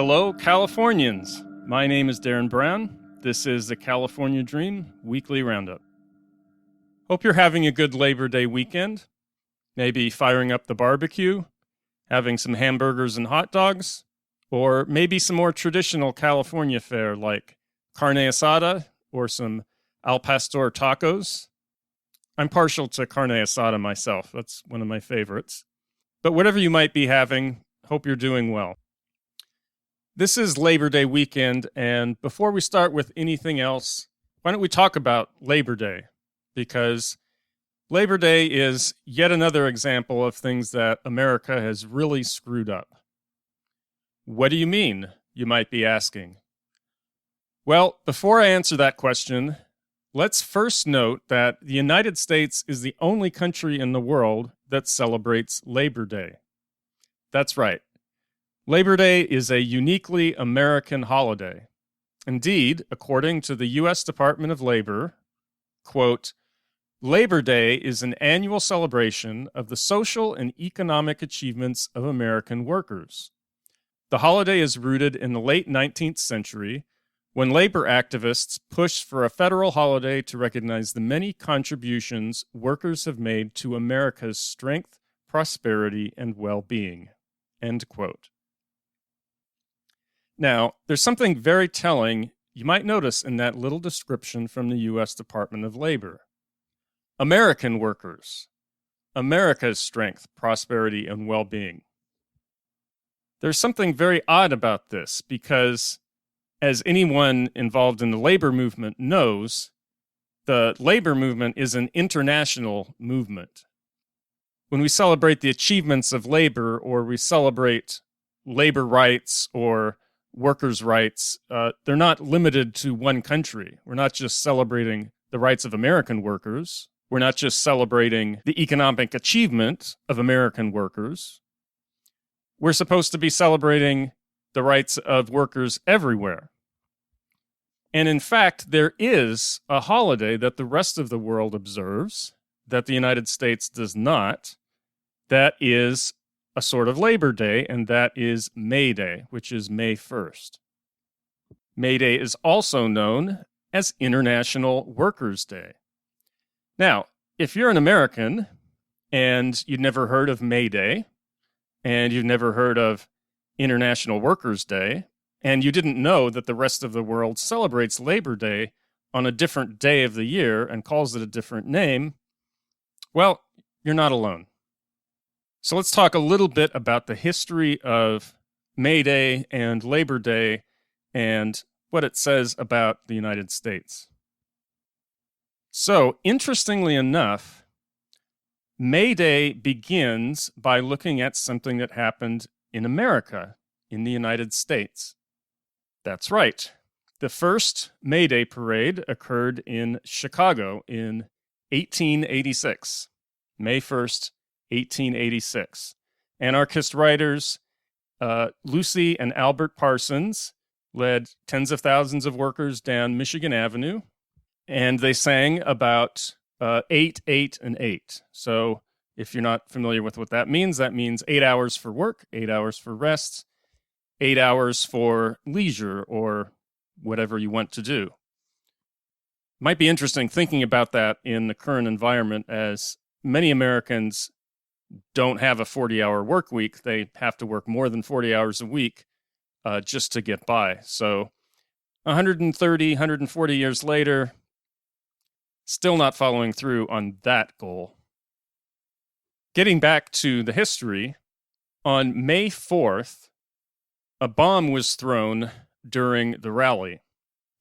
Hello, Californians. My name is Darren Brown. This is the California Dream Weekly Roundup. Hope you're having a good Labor Day weekend. Maybe firing up the barbecue, having some hamburgers and hot dogs, or maybe some more traditional California fare like carne asada or some al pastor tacos. I'm partial to carne asada myself. That's one of my favorites. But whatever you might be having, hope you're doing well. This is Labor Day weekend, and before we start with anything else, why don't we talk about Labor Day? Because Labor Day is yet another example of things that America has really screwed up. What do you mean, you might be asking? Well, before I answer that question, let's first note that the United States is the only country in the world that celebrates Labor Day. That's right. Labor Day is a uniquely American holiday. Indeed, according to the U.S. Department of Labor, quote, Labor Day is an annual celebration of the social and economic achievements of American workers. The holiday is rooted in the late 19th century, when labor activists pushed for a federal holiday to recognize the many contributions workers have made to America's strength, prosperity, and well-being. End quote. Now, there's something very telling you might notice in that little description from the U.S. Department of Labor. American workers, America's strength, prosperity, and well-being. There's something very odd about this because, as anyone involved in the labor movement knows, the labor movement is an international movement. When we celebrate the achievements of labor, or we celebrate labor rights or workers' rights, they're not limited to one country. We're not just celebrating the rights of American workers. We're not just celebrating the economic achievement of American workers. We're supposed to be celebrating the rights of workers everywhere. And in fact, there is a holiday that the rest of the world observes that the United States does not. That is a sort of Labor Day, and that is May Day, which is May 1st. May Day is also known as International Workers' Day. Now, if you're an American and you've never heard of May Day, and you've never heard of International Workers' Day, and you didn't know that the rest of the world celebrates Labor Day on a different day of the year and calls it a different name, well, you're not alone. So let's talk a little bit about the history of May Day and Labor Day and what it says about the United States. So, interestingly enough, May Day begins by looking at something that happened in America, in the United States. That's right. The first May Day parade occurred in Chicago in 1886, May 1st, 1886. Anarchist writers Lucy and Albert Parsons led tens of thousands of workers down Michigan Avenue, and they sang about 8, 8, and 8. So if you're not familiar with what that means 8 hours for work, 8 hours for rest, 8 hours for leisure or whatever you want to do. Might be interesting thinking about that in the current environment, as many Americans don't have a 40-hour work week. They have to work more than 40 hours a week just to get by. So 130, 140 years later, still not following through on that goal. Getting back to the history, on May 4th, a bomb was thrown during the rally,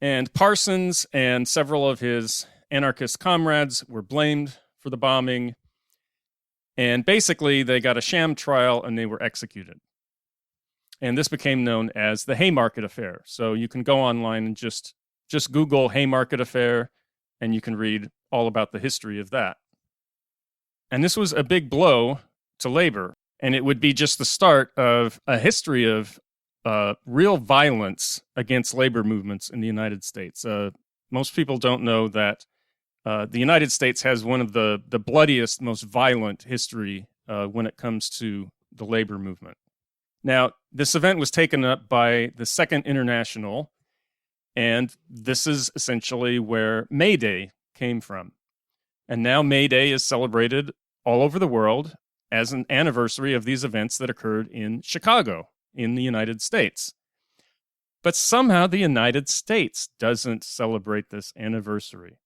and Parsons and several of his anarchist comrades were blamed for the bombing. And basically, they got a sham trial and they were executed. And this became known as the Haymarket Affair. So you can go online and just Google Haymarket Affair, and you can read all about the history of that. And this was a big blow to labor. And it would be just the start of a history of real violence against labor movements in the United States. Most people don't know that the United States has one of the bloodiest, most violent history when it comes to the labor movement. Now, this event was taken up by the Second International, and this is essentially where May Day came from. And now May Day is celebrated all over the world as an anniversary of these events that occurred in Chicago, in the United States. But somehow the United States doesn't celebrate this anniversary.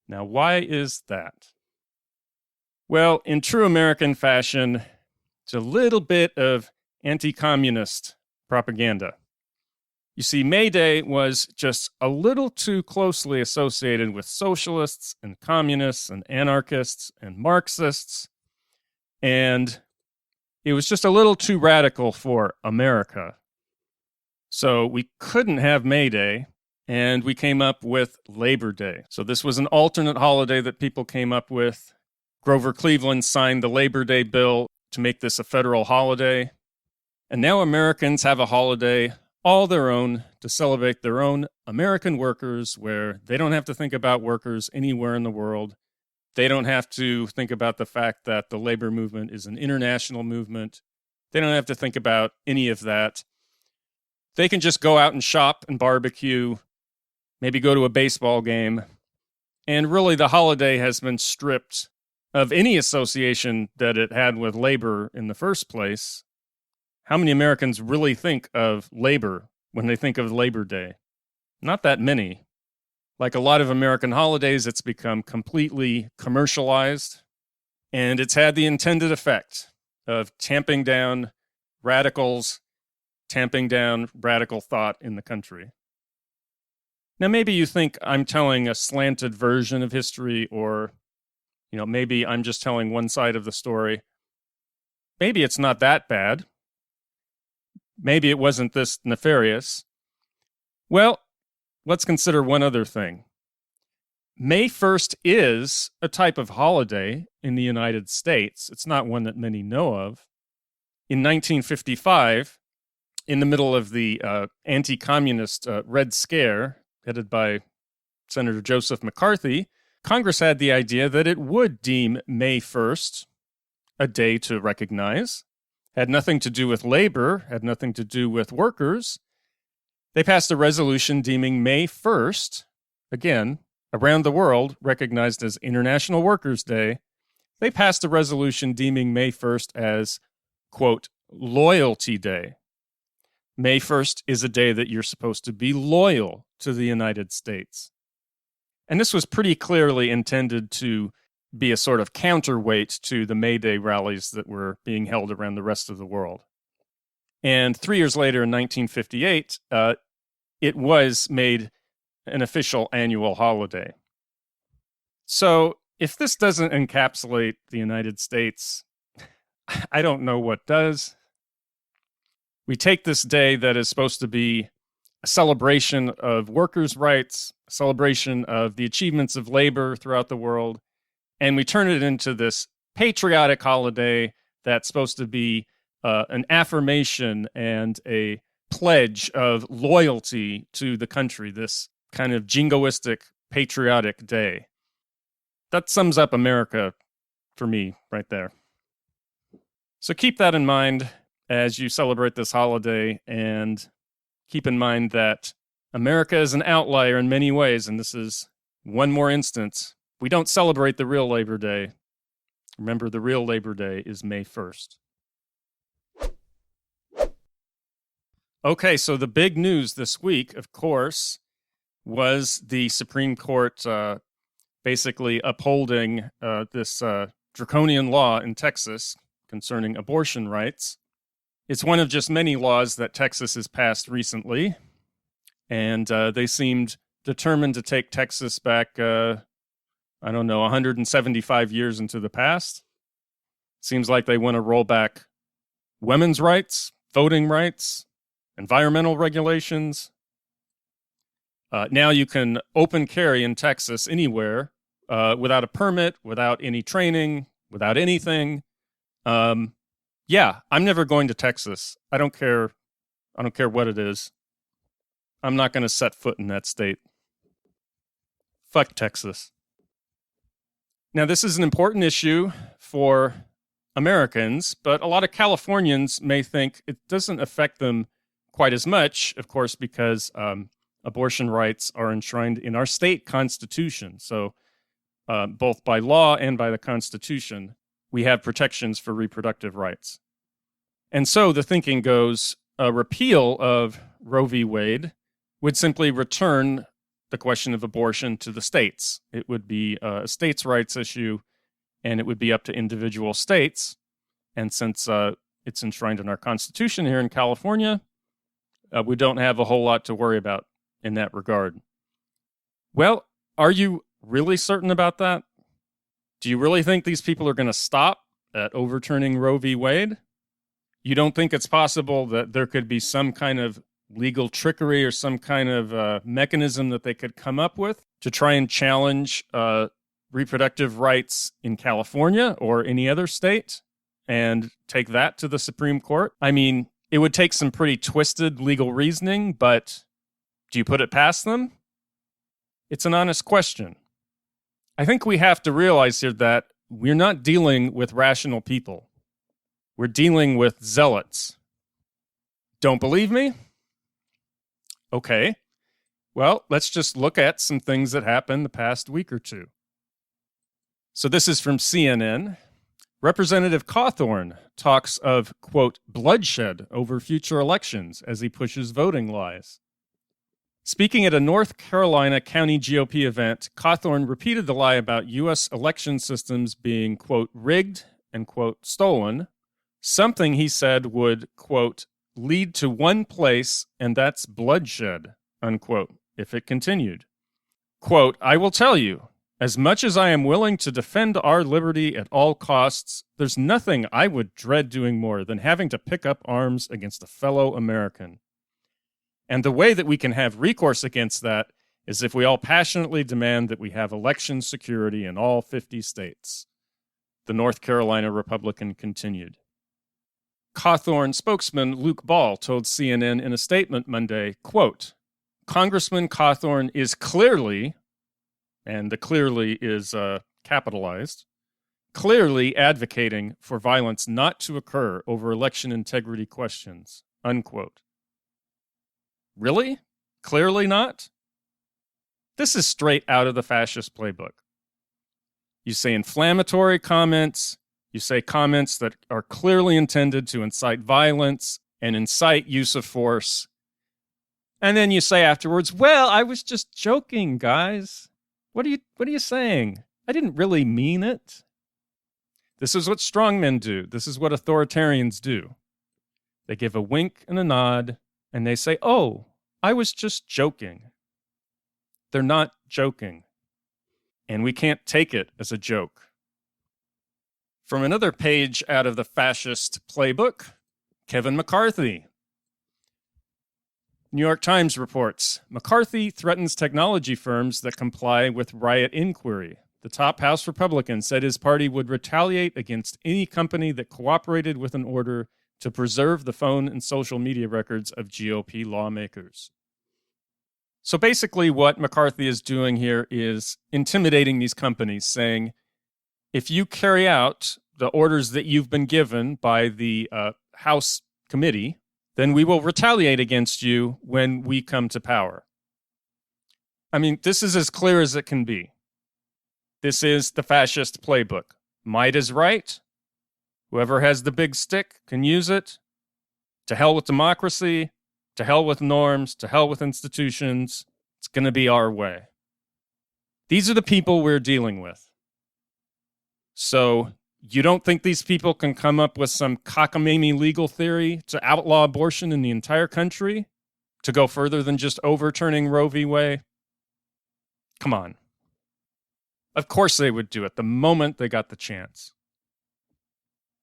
Now, why is that? Well, in true American fashion, it's a little bit of anti-communist propaganda. You see, May Day was just a little too closely associated with socialists and communists and anarchists and Marxists, and it was just a little too radical for America. So we couldn't have May Day, and we came up with Labor Day. So this was an alternate holiday that people came up with. Grover Cleveland signed the Labor Day bill to make this a federal holiday. And now Americans have a holiday all their own to celebrate their own American workers, where they don't have to think about workers anywhere in the world. They don't have to think about the fact that the labor movement is an international movement. They don't have to think about any of that. They can just go out and shop and barbecue, maybe go to a baseball game. And really, the holiday has been stripped of any association that it had with labor in the first place. How many Americans really think of labor when they think of Labor Day? Not that many. Like a lot of American holidays, it's become completely commercialized, and it's had the intended effect of tamping down radicals, tamping down radical thought in the country. Now, maybe you think I'm telling a slanted version of history, or, maybe I'm just telling one side of the story. Maybe it's not that bad. Maybe it wasn't this nefarious. Well, let's consider one other thing. May 1st is a type of holiday in the United States. It's not one that many know of. In 1955, in the middle of the anti-communist Red Scare, headed by Senator Joseph McCarthy, Congress had the idea that it would deem May 1st a day to recognize. Had nothing to do with labor, had nothing to do with workers. They passed a resolution deeming May 1st, again, around the world, recognized as International Workers' Day. They passed a resolution deeming May 1st as, quote, Loyalty Day. May 1st is a day that you're supposed to be loyal to the United States. And this was pretty clearly intended to be a sort of counterweight to the May Day rallies that were being held around the rest of the world. And 3 years later, in 1958, it was made an official annual holiday. So if this doesn't encapsulate the United States, I don't know what does. We take this day that is supposed to be a celebration of workers' rights, a celebration of the achievements of labor throughout the world, and we turn it into this patriotic holiday that's supposed to be an affirmation and a pledge of loyalty to the country, this kind of jingoistic, patriotic day. That sums up America for me right there. So keep that in mind as you celebrate this holiday, and keep in mind that America is an outlier in many ways, and this is one more instance. We don't celebrate the real Labor Day. Remember, the real Labor Day is May 1st. Okay, so the big news this week, of course, was the Supreme Court basically upholding this draconian law in Texas concerning abortion rights. It's one of just many laws that Texas has passed recently, and they seemed determined to take Texas back 175 years into the past. Seems like they want to roll back women's rights, voting rights, environmental regulations. Now you can open carry in Texas anywhere without a permit, without any training, without anything. Yeah, I'm never going to Texas. I don't care what it is. I'm not going to set foot in that state. Fuck Texas. Now, this is an important issue for Americans, but a lot of Californians may think it doesn't affect them quite as much, of course, because abortion rights are enshrined in our state constitution. So both by law and by the Constitution, we have protections for reproductive rights. And so the thinking goes, a repeal of Roe v. Wade would simply return the question of abortion to the states. It would be a states' rights issue, and it would be up to individual states. And since it's enshrined in our Constitution here in California, we don't have a whole lot to worry about in that regard. Well, are you really certain about that? Do you really think these people are going to stop at overturning Roe v. Wade? You don't think it's possible that there could be some kind of legal trickery or some kind of mechanism that they could come up with to try and challenge reproductive rights in California or any other state and take that to the Supreme Court? I mean, it would take some pretty twisted legal reasoning, but do you put it past them? It's an honest question. I think we have to realize here that we're not dealing with rational people. We're dealing with zealots. Don't believe me? Okay. Well, let's just look at some things that happened the past week or two. So this is from CNN. Representative Cawthorn talks of, quote, bloodshed over future elections as he pushes voting lies. Speaking at a North Carolina County GOP event, Cawthorn repeated the lie about U.S. election systems being, quote, rigged and, quote, stolen, something he said would, quote, lead to one place, and that's bloodshed, unquote, if it continued. Quote, I will tell you, as much as I am willing to defend our liberty at all costs, there's nothing I would dread doing more than having to pick up arms against a fellow American. And the way that we can have recourse against that is if we all passionately demand that we have election security in all 50 states. The North Carolina Republican continued. Cawthorn spokesman Luke Ball told CNN in a statement Monday, quote, Congressman Cawthorn is clearly, and the clearly is capitalized, clearly advocating for violence not to occur over election integrity questions, unquote. Really? Clearly not? This is straight out of the fascist playbook. You say inflammatory comments, you say comments that are clearly intended to incite violence and incite use of force, and then you say afterwards, well, I was just joking, guys. What are you saying? I didn't really mean it. This is what strongmen do. This is what authoritarians do. They give a wink and a nod, and they say, oh, I was just joking. They're not joking. And we can't take it as a joke. From another page out of the fascist playbook, Kevin McCarthy. New York Times reports, McCarthy threatens technology firms that comply with riot inquiry. The top House Republican said his party would retaliate against any company that cooperated with an order to preserve the phone and social media records of GOP lawmakers. So basically what McCarthy is doing here is intimidating these companies, saying, if you carry out the orders that you've been given by the House committee, then we will retaliate against you when we come to power. I mean, this is as clear as it can be. This is the fascist playbook. Might is right. Whoever has the big stick can use it. To hell with democracy, to hell with norms, to hell with institutions. It's going to be our way. These are the people we're dealing with. So you don't think these people can come up with some cockamamie legal theory to outlaw abortion in the entire country? To go further than just overturning Roe v. Wade? Come on. Of course they would do it the moment they got the chance.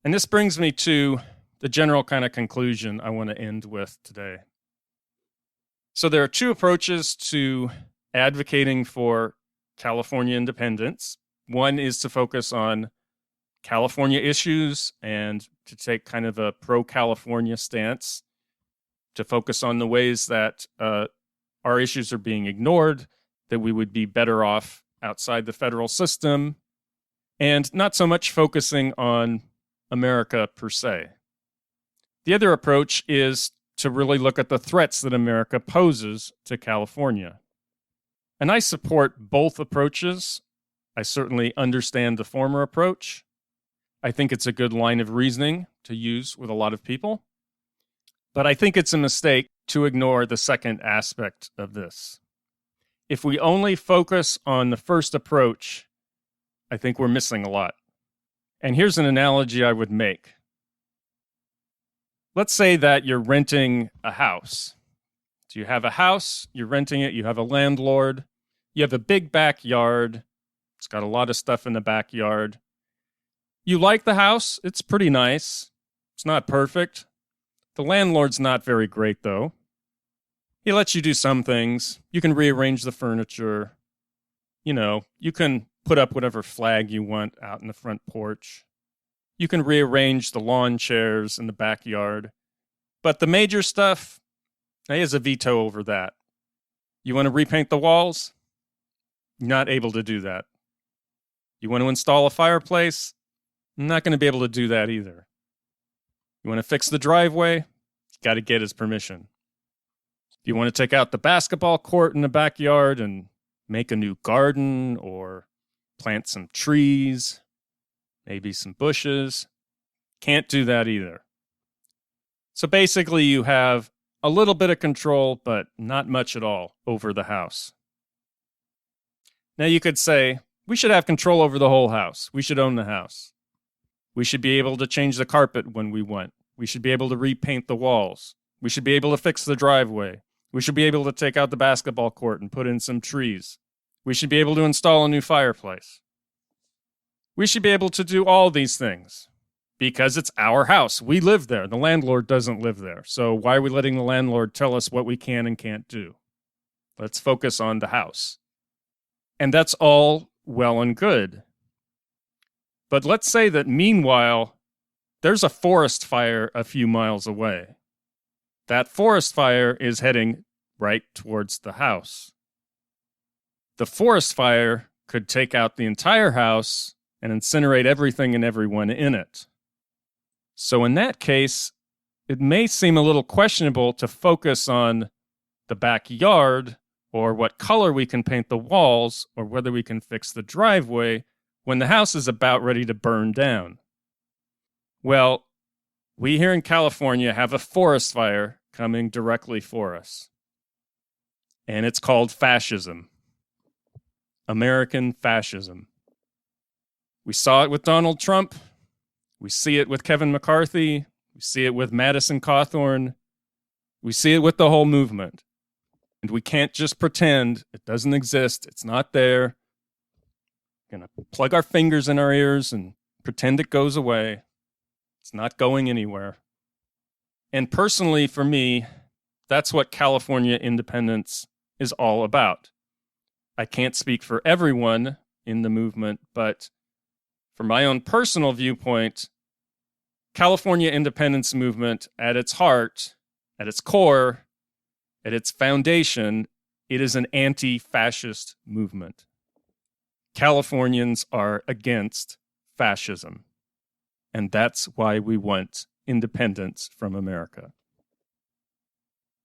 And this brings me to the general kind of conclusion I want to end with today. So there are two approaches to advocating for California independence. One is to focus on California issues and to take kind of a pro-California stance, to focus on the ways that our issues are being ignored, that we would be better off outside the federal system, and not so much focusing on America per se. The other approach is to really look at the threats that America poses to California. And I support both approaches. I certainly understand the former approach. I think it's a good line of reasoning to use with a lot of people. But I think it's a mistake to ignore the second aspect of this. If we only focus on the first approach, I think we're missing a lot. And here's an analogy I would make. Let's say that you're renting a house. So you have a house, you're renting it, you have a landlord, you have a big backyard. It's got a lot of stuff in the backyard. You like the house, it's pretty nice. It's not perfect. The landlord's not very great, though. He lets you do some things. You can rearrange the furniture. You can put up whatever flag you want out in the front porch. You can rearrange the lawn chairs in the backyard. But the major stuff, he has a veto over that. You want to repaint the walls? You're not able to do that. You want to install a fireplace? I'm not going to be able to do that either. You want to fix the driveway? You got to get his permission. Do you want to take out the basketball court in the backyard and make a new garden or plant some trees, maybe some bushes? Can't do that either. So basically you have a little bit of control, but not much at all over the house. Now you could say, we should have control over the whole house. We should own the house. We should be able to change the carpet when we want. We should be able to repaint the walls. We should be able to fix the driveway. We should be able to take out the basketball court and put in some trees. We should be able to install a new fireplace. We should be able to do all these things because it's our house. We live there. The landlord doesn't live there. So why are we letting the landlord tell us what we can and can't do? Let's focus on the house. And that's all well and good. But let's say that meanwhile, there's a forest fire a few miles away. That forest fire is heading right towards the house. The forest fire could take out the entire house and incinerate everything and everyone in it. So in that case, it may seem a little questionable to focus on the backyard or what color we can paint the walls or whether we can fix the driveway when the house is about ready to burn down. Well, we here in California have a forest fire coming directly for us. And it's called fascism. American fascism. We saw it with Donald Trump. We see it with Kevin McCarthy. We see it with Madison Cawthorn. We see it with the whole movement. And we can't just pretend it doesn't exist. It's not there. We're going to plug our fingers in our ears and pretend it goes away. It's not going anywhere. And personally, for me, that's what California independence is all about. I can't speak for everyone in the movement, but from my own personal viewpoint, California independence movement at its heart, at its core, at its foundation, it is an anti-fascist movement. Californians are against fascism. And that's why we want independence from America.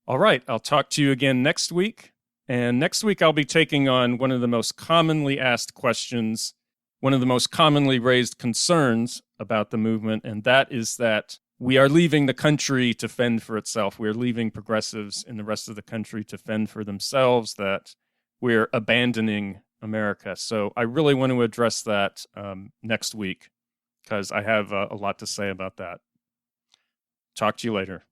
All right, I'll talk to you again next week. And next week, I'll be taking on one of the most commonly asked questions, one of the most commonly raised concerns about the movement, and that is that we are leaving the country to fend for itself. We are leaving progressives in the rest of the country to fend for themselves, that we're abandoning America. So I really want to address that next week because I have a lot to say about that. Talk to you later.